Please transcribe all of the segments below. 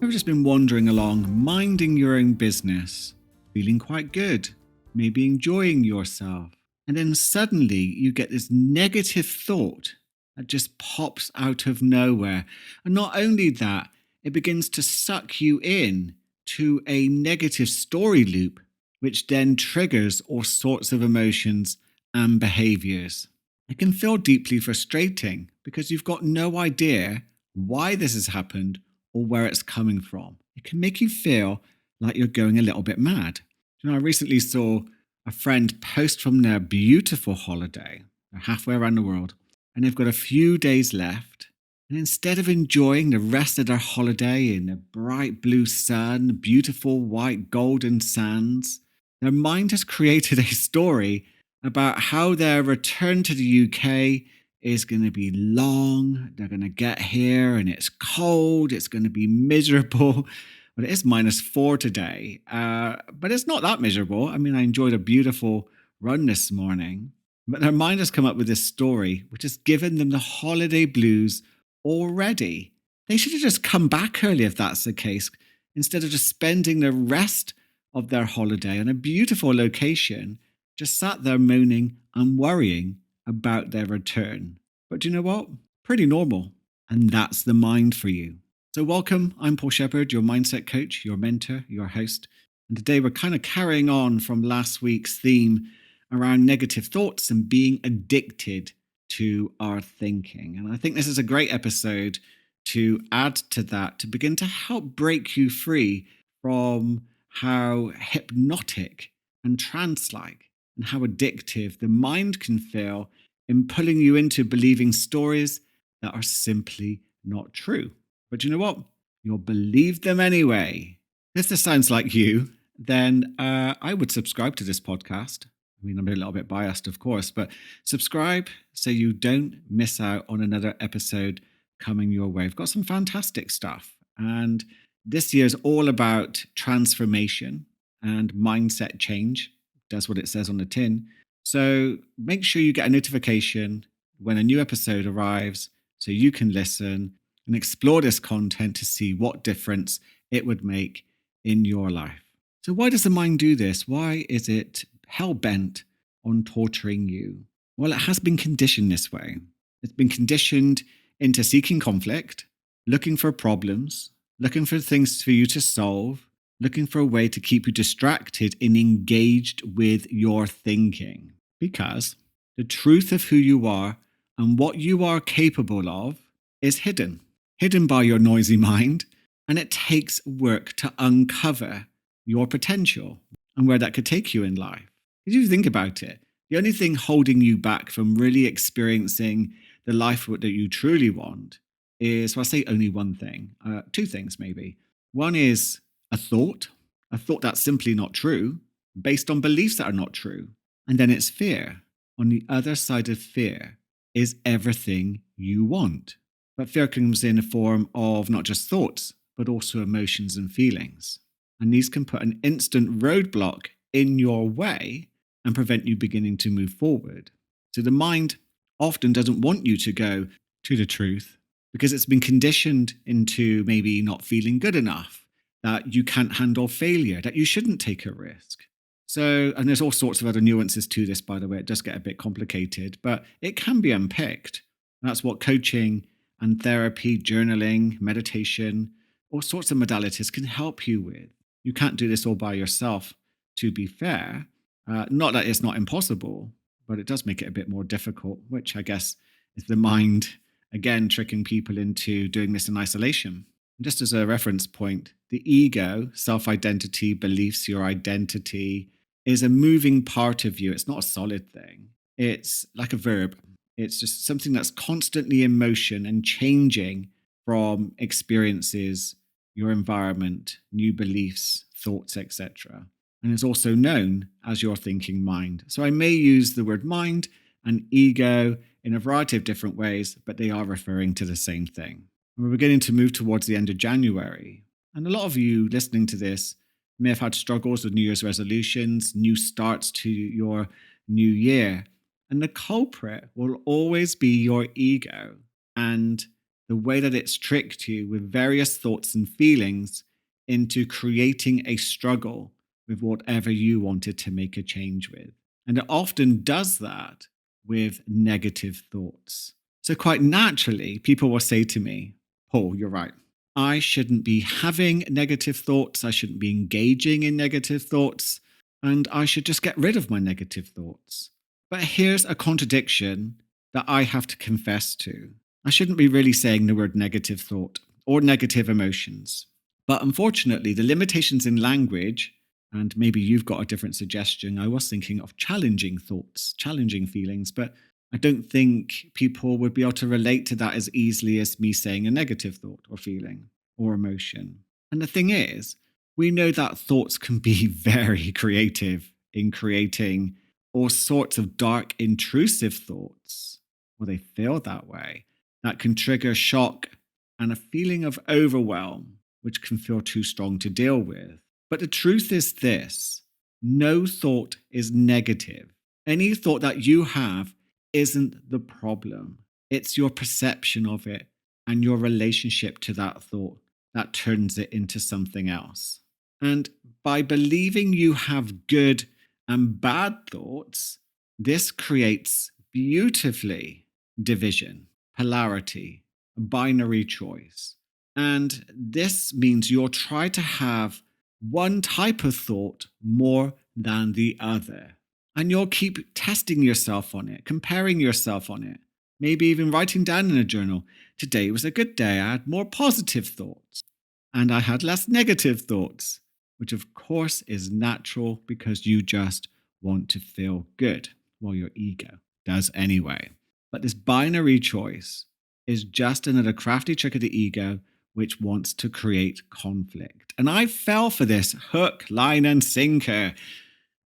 I've just been wandering along, minding your own business, feeling quite good, maybe enjoying yourself. And then suddenly you get this negative thought that just pops out of nowhere. And not only that, it begins to suck you in to a negative story loop, which then triggers all sorts of emotions and behaviours. It can feel deeply frustrating because you've got no idea why this has happened or where it's coming from. It can make you feel like you're going a little bit mad. I recently saw a friend post from their beautiful holiday. They're halfway around the world and they've got a few days left. And instead of enjoying the rest of their holiday in the bright blue sun, beautiful white golden sands, their mind has created a story about how their return to the UK is going to be long. They're going to get here and it's cold. It's going to be miserable. But it is -4 today. But it's not that miserable. I mean, I enjoyed a beautiful run this morning. But their mind has come up with this story, which has given them the holiday blues already. They should have just come back early if that's the case, instead of just spending the rest of their holiday on a beautiful location, just sat there moaning and worrying about their return. But do you know what? Pretty normal. And that's the mind for you. So welcome, I'm Paul Shepherd, your mindset coach, your mentor, your host. And today we're kind of carrying on from last week's theme around negative thoughts and being addicted to our thinking. And I think this is a great episode to add to that, to begin to help break you free from how hypnotic and trance-like and how addictive the mind can feel in pulling you into believing stories that are simply not true. But you know what? You'll believe them anyway. If this sounds like you, then I would subscribe to this podcast. I mean, I'm a little bit biased, of course, but subscribe so you don't miss out on another episode coming your way. I've got some fantastic stuff. And this year's all about transformation and mindset change. That's what it says on the tin. So make sure you get a notification when a new episode arrives so you can listen and explore this content to see what difference it would make in your life. So why does the mind do this? Why is it hell-bent on torturing you? Well, it has been conditioned this way. It's been conditioned into seeking conflict, looking for problems, looking for things for you to solve, looking for a way to keep you distracted and engaged with your thinking. Because the truth of who you are and what you are capable of is hidden by your noisy mind, and it takes work to uncover your potential and where that could take you in life. If you think about it, the only thing holding you back from really experiencing the life that you truly want is, well, I'll say only one thing, two things maybe. One is a thought that's simply not true, based on beliefs that are not true. And then it's fear. On the other side of fear is everything you want. But fear comes in a form of not just thoughts, but also emotions and feelings. And these can put an instant roadblock in your way and prevent you beginning to move forward. So the mind often doesn't want you to go to the truth because it's been conditioned into maybe not feeling good enough, that you can't handle failure, that you shouldn't take a risk. So, and there's all sorts of other nuances to this, by the way. It does get a bit complicated, but it can be unpicked. And that's what coaching and therapy, journaling, meditation, all sorts of modalities can help you with. You can't do this all by yourself, to be fair. Not that it's not impossible, but it does make it a bit more difficult, which I guess is the mind, again, tricking people into doing this in isolation. And just as a reference point, the ego, self-identity, beliefs, your identity, is a moving part of you. It's not a solid thing. It's like a verb. It's just something that's constantly in motion and changing from experiences, your environment, new beliefs, thoughts, etc. And is also known as your thinking mind. So I may use the word mind and ego in a variety of different ways, but they are referring to the same thing. And we're beginning to move towards the end of January. And a lot of you listening to this may have had struggles with New Year's resolutions, new starts to your new year. And the culprit will always be your ego and the way that it's tricked you with various thoughts and feelings into creating a struggle with whatever you wanted to make a change with. And it often does that with negative thoughts. So, quite naturally, people will say to me, Paul, you're right. I shouldn't be having negative thoughts. I shouldn't be engaging in negative thoughts. And I should just get rid of my negative thoughts. But here's a contradiction that I have to confess to. I shouldn't be really saying the word negative thought or negative emotions. But unfortunately, the limitations in language, and maybe you've got a different suggestion. I was thinking of challenging thoughts, challenging feelings, but I don't think people would be able to relate to that as easily as me saying a negative thought or feeling or emotion. And the thing is, we know that thoughts can be very creative in creating all sorts of dark, intrusive thoughts, or they feel that way, that can trigger shock and a feeling of overwhelm, which can feel too strong to deal with. But the truth is this: no thought is negative. Any thought that you have isn't the problem. It's your perception of it and your relationship to that thought that turns it into something else. And by believing you have good and bad thoughts, this creates beautifully division, polarity, binary choice. And this means you'll try to have one type of thought more than the other. And you'll keep testing yourself on it, comparing yourself on it, maybe even writing down in a journal, today was a good day. I had more positive thoughts and I had less negative thoughts, which of course is natural because you just want to feel good. Well, your ego does anyway. But this binary choice is just another crafty trick of the ego which wants to create conflict. And I fell for this hook, line, and sinker.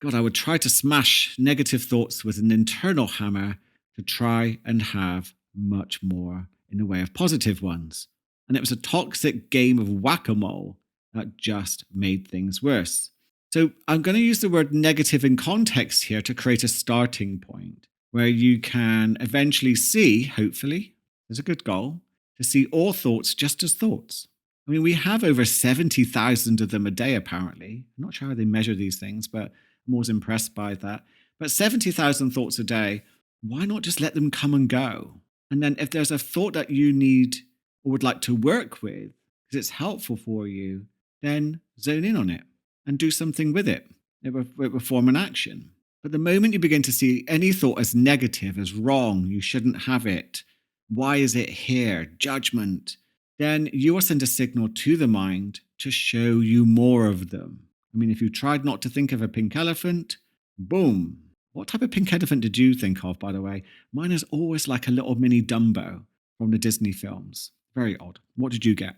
God, I would try to smash negative thoughts with an internal hammer to try and have much more in the way of positive ones. And it was a toxic game of whack-a-mole that just made things worse. So I'm going to use the word negative in context here to create a starting point where you can eventually see, hopefully, there's a good goal, to see all thoughts just as thoughts. I mean, we have over 70,000 of them a day, apparently. I'm not sure how they measure these things, but I'm always impressed by that. But 70,000 thoughts a day, why not just let them come and go? And then if there's a thought that you need or would like to work with, because it's helpful for you, then zone in on it and do something with it. It will form an action. But the moment you begin to see any thought as negative, as wrong, you shouldn't have it, why is it here, judgment, then you will send a signal to the mind to show you more of them. I mean, if you tried not to think of a pink elephant, boom. What type of pink elephant did you think of, by the way? Mine is always like a little mini Dumbo from the Disney films. Very odd. What did you get?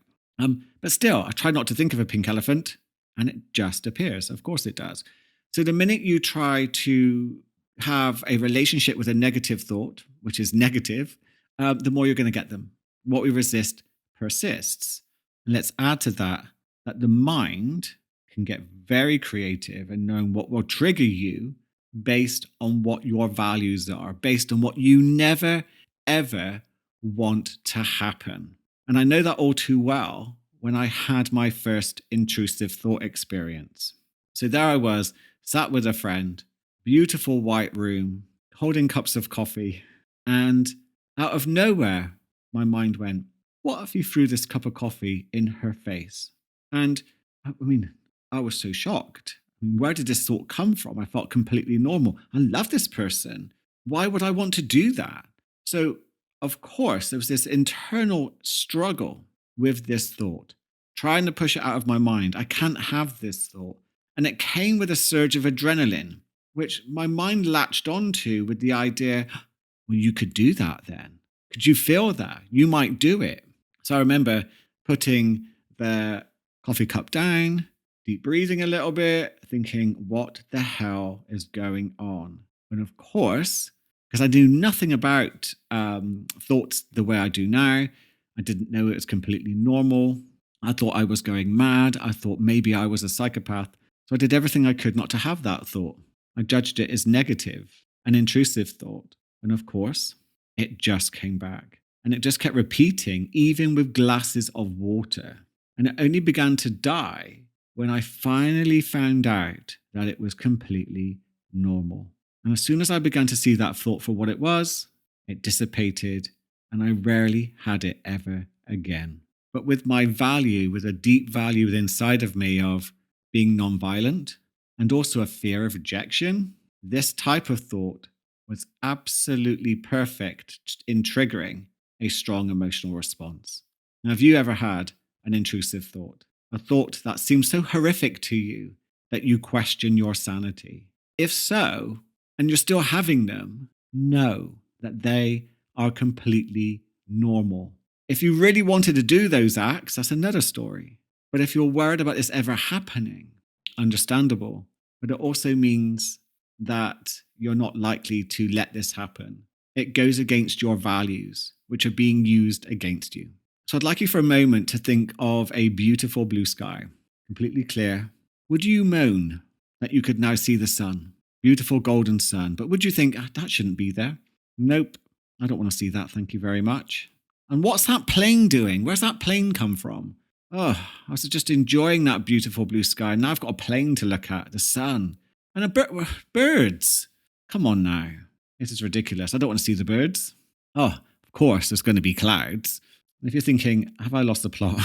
But still, I tried not to think of a pink elephant, and it just appears. Of course it does. So the minute you try to have a relationship with a negative thought, which is negative, the more you're going to get them. What we resist persists. And let's add to that that the mind can get very creative in knowing what will trigger you based on what your values are, based on what you never, ever want to happen. And I know that all too well when I had my first intrusive thought experience. So there I was, sat with a friend, beautiful white room, holding cups of coffee, and out of nowhere, my mind went, what if you threw this cup of coffee in her face? And I mean, I was so shocked. I mean, where did this thought come from? I felt completely normal. I love this person. Why would I want to do that? So, of course, there was this internal struggle with this thought, trying to push it out of my mind. I can't have this thought. And it came with a surge of adrenaline, which my mind latched onto with the idea, well, you could do that then. Could you feel that? You might do it. So I remember putting the coffee cup down, deep breathing a little bit, thinking, what the hell is going on? And of course, because I knew nothing about thoughts the way I do now, I didn't know it was completely normal. I thought I was going mad. I thought maybe I was a psychopath. So I did everything I could not to have that thought. I judged it as negative, an intrusive thought. And of course, it just came back. And it just kept repeating, even with glasses of water. And it only began to die when I finally found out that it was completely normal. And as soon as I began to see that thought for what it was, it dissipated, and I rarely had it ever again. But with my value, with a deep value within inside of me of being nonviolent and also a fear of rejection, this type of thought was absolutely perfect in triggering a strong emotional response. Now, have you ever had an intrusive thought? A thought that seems so horrific to you that you question your sanity? If so, and you're still having them, know that they are completely normal. If you really wanted to do those acts, that's another story. But if you're worried about this ever happening, understandable. But it also means that you're not likely to let this happen. It goes against your values, which are being used against you. So I'd like you for a moment to think of a beautiful blue sky, completely clear. Would you moan that you could now see the sun? Beautiful golden sun. But would you think, that shouldn't be there? Nope, I don't want to see that, thank you very much. And what's that plane doing? Where's that plane come from? Oh, I was just enjoying that beautiful blue sky. Now I've got a plane to look at, the sun. And birds. Come on now. This is ridiculous. I don't want to see the birds. Oh, of course, there's going to be clouds. And if you're thinking, have I lost the plot?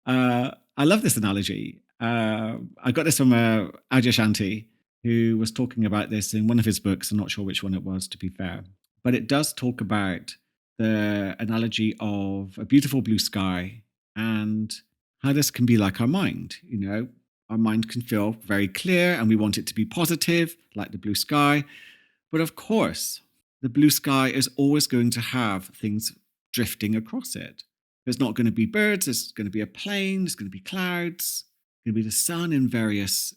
I love this analogy. I got this from Adyashanti, who was talking about this in one of his books. I'm not sure which one it was, to be fair. But it does talk about the analogy of a beautiful blue sky and how this can be like our mind. You know, our mind can feel very clear and we want it to be positive, like the blue sky. But of course, the blue sky is always going to have things drifting across it. There's not going to be birds, there's going to be a plane, there's going to be clouds, there's going to be the sun in various,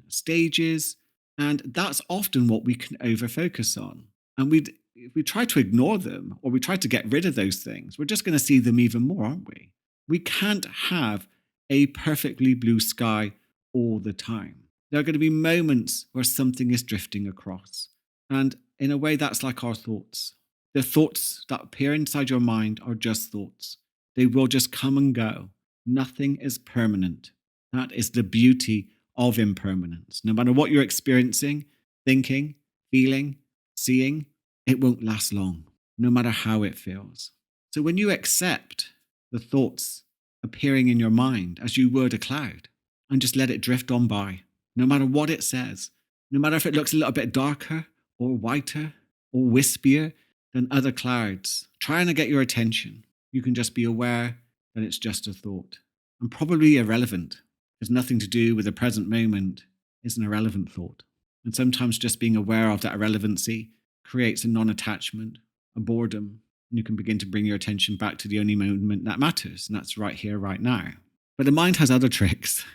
stages. And that's often what we can over-focus on. And if we try to ignore them or we try to get rid of those things, we're just going to see them even more, aren't we? We can't have a perfectly blue sky all the time. There are going to be moments where something is drifting across. And in a way, that's like our thoughts. The thoughts that appear inside your mind are just thoughts. They will just come and go. Nothing is permanent. That is the beauty of impermanence. No matter what you're experiencing, thinking, feeling, seeing, it won't last long, no matter how it feels. So when you accept the thoughts appearing in your mind as you would a cloud and just let it drift on by, no matter what it says, no matter if it looks a little bit darker or whiter or wispier than other clouds, trying to get your attention, you can just be aware that it's just a thought and probably irrelevant. There's nothing to do with the present moment. It's an irrelevant thought. And sometimes just being aware of that irrelevancy creates a non-attachment, a boredom, and you can begin to bring your attention back to the only moment that matters, and that's right here, right now. But the mind has other tricks,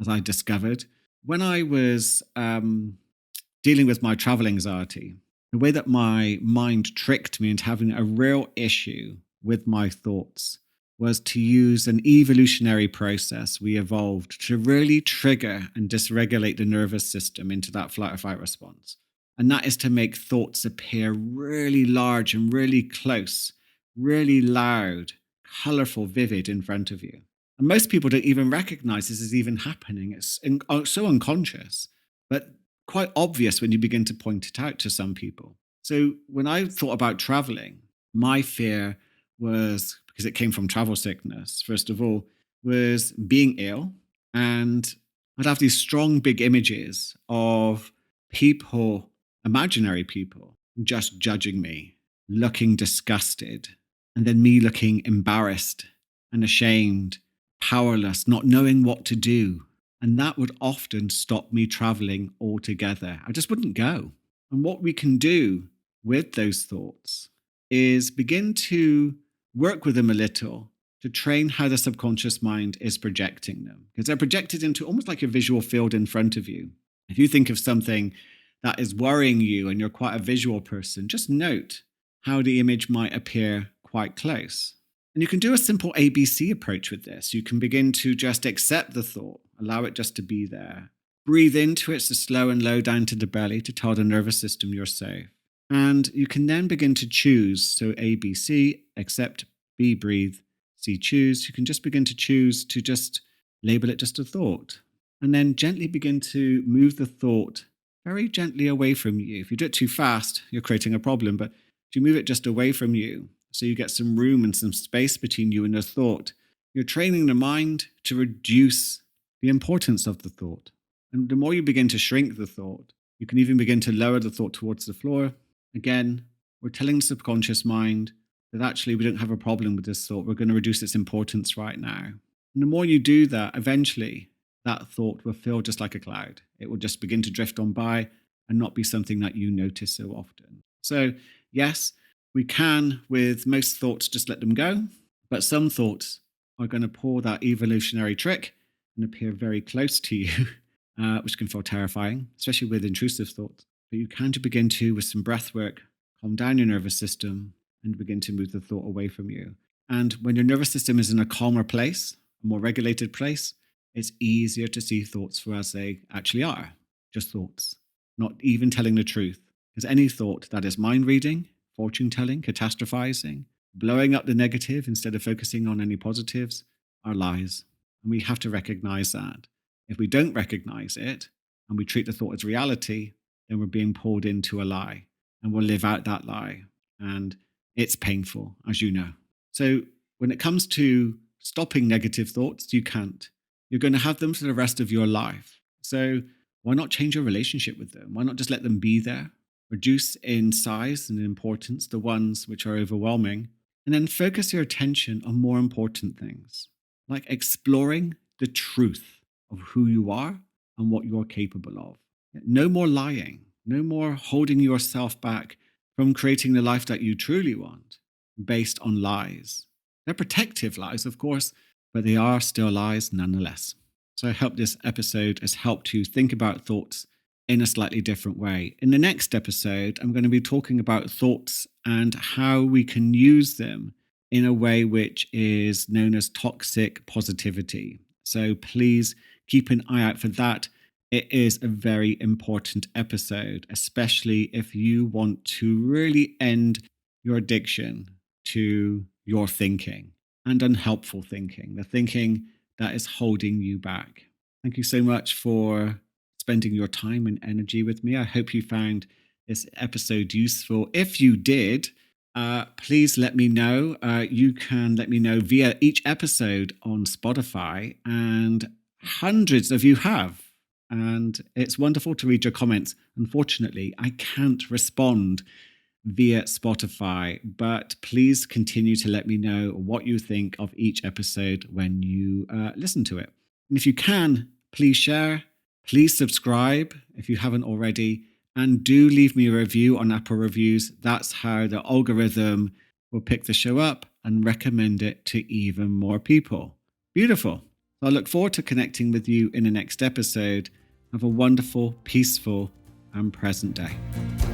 as I discovered. When I was dealing with my travel anxiety, the way that my mind tricked me into having a real issue with my thoughts was to use an evolutionary process we evolved to really trigger and dysregulate the nervous system into that flight or fight response. And that is to make thoughts appear really large and really close, really loud, colorful, vivid in front of you. And most people don't even recognize this is even happening. It's so unconscious, but quite obvious when you begin to point it out to some people. So when I thought about traveling, my fear was, because it came from travel sickness, first of all, was being ill. And I'd have these strong, big images of people, imaginary people, just judging me, looking disgusted, and then me looking embarrassed and ashamed, powerless, not knowing what to do. And that would often stop me traveling altogether. I just wouldn't go. And what we can do with those thoughts is begin to work with them a little to train how the subconscious mind is projecting them, because they're projected into almost like a visual field in front of you. If you think of something that is worrying you and you're quite a visual person, just note how the image might appear quite close. And you can do a simple ABC approach with this. You can begin to just accept the thought, allow it just to be there. Breathe into it, so slow and low down to the belly to tell the nervous system you're safe. And you can then begin to choose. So A, B, C, accept, B, breathe, C, choose. You can just begin to choose to just label it just a thought. And then gently begin to move the thought very gently away from you. If you do it too fast, you're creating a problem. But if you move it just away from you, so you get some room and some space between you and the thought, you're training the mind to reduce the importance of the thought. And the more you begin to shrink the thought, you can even begin to lower the thought towards the floor. Again, we're telling the subconscious mind that actually we don't have a problem with this thought. We're going to reduce its importance right now. And the more you do that, eventually that thought will feel just like a cloud. It will just begin to drift on by and not be something that you notice so often. So, yes, we can, with most thoughts, just let them go. But some thoughts are going to pull that evolutionary trick and appear very close to you, which can feel terrifying, especially with intrusive thoughts. But you can begin to, with some breath work, calm down your nervous system and begin to move the thought away from you. And when your nervous system is in a calmer place, a more regulated place, it's easier to see thoughts for as they actually are, just thoughts, not even telling the truth. Because any thought that is mind reading, fortune telling, catastrophizing, blowing up the negative instead of focusing on any positives are lies. And we have to recognize that. If we don't recognize it and we treat the thought as reality, then we're being pulled into a lie and we'll live out that lie. And it's painful, as you know. So when it comes to stopping negative thoughts, you can't. You're going to have them for the rest of your life. So why not change your relationship with them? Why not just let them be there? Reduce in size and importance the ones which are overwhelming, and then focus your attention on more important things, like exploring the truth of who you are and what you're capable of. No more lying, no more holding yourself back from creating the life that you truly want based on lies. They're protective lies, of course, but they are still lies nonetheless. So I hope this episode has helped you think about thoughts in a slightly different way. In the next episode, I'm going to be talking about thoughts and how we can use them in a way which is known as toxic positivity. So please keep an eye out for that. It is a very important episode, especially if you want to really end your addiction to your thinking and unhelpful thinking, the thinking that is holding you back. Thank you so much for spending your time and energy with me. I hope you found this episode useful. If you did, please let me know. You can let me know via each episode on Spotify, and hundreds of you have. And it's wonderful to read your comments. Unfortunately, I can't respond via Spotify, but please continue to let me know what you think of each episode when you listen to it. And if you can, please share, please subscribe if you haven't already, and do leave me a review on Apple Reviews. That's how the algorithm will pick the show up and recommend it to even more people. Beautiful. So I look forward to connecting with you in the next episode. Have a wonderful, peaceful, and present day.